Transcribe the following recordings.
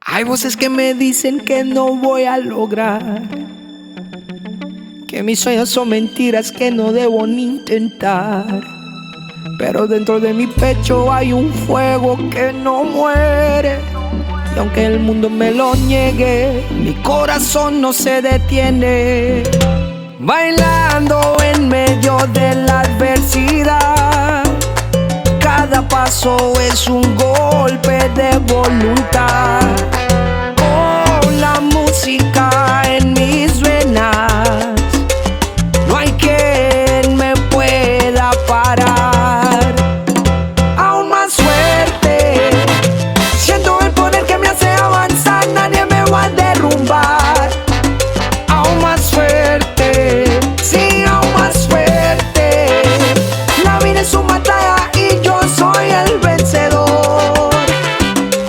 Hay voces que me dicen que no voy a lograr, que mis sueños son mentiras que no debo ni intentar. Pero dentro de mi pecho hay un fuego que no muere, y aunque el mundo me lo niegue, mi corazón no se detiene. Bailando en medio de la adversidad, cada paso es un golpe de voluntad. Con la música en mis venas, no hay quien me pueda parar. Aún más fuerte, siento el poder que me hace avanzar, nadie me va a derrumbar. Aún más fuerte, sí, aún más fuerte. La vida es una batalla y yo soy el vencedor,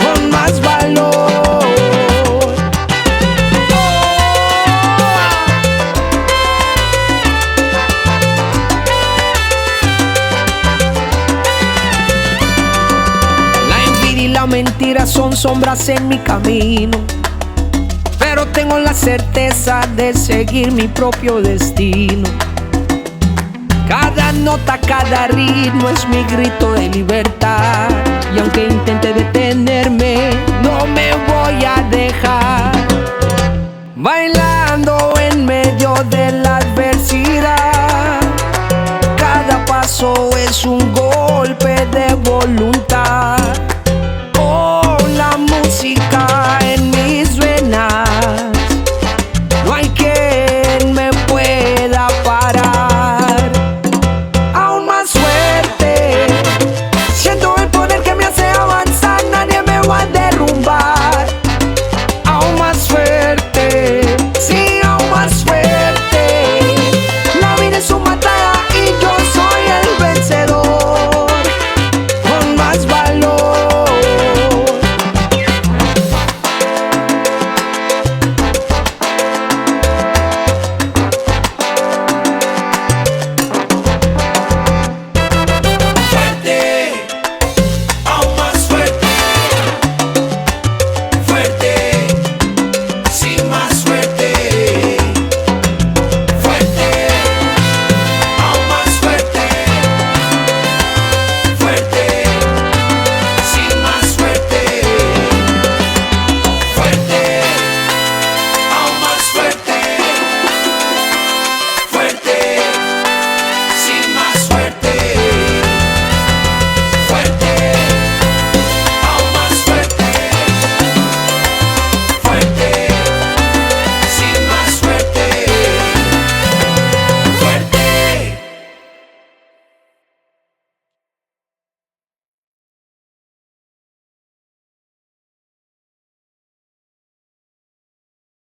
con más valor. La envidia y la mentira son sombras en mi camino, pero tengo la certeza de seguir mi propio destino. Cada nota, cada ritmo es mi grito de libertad.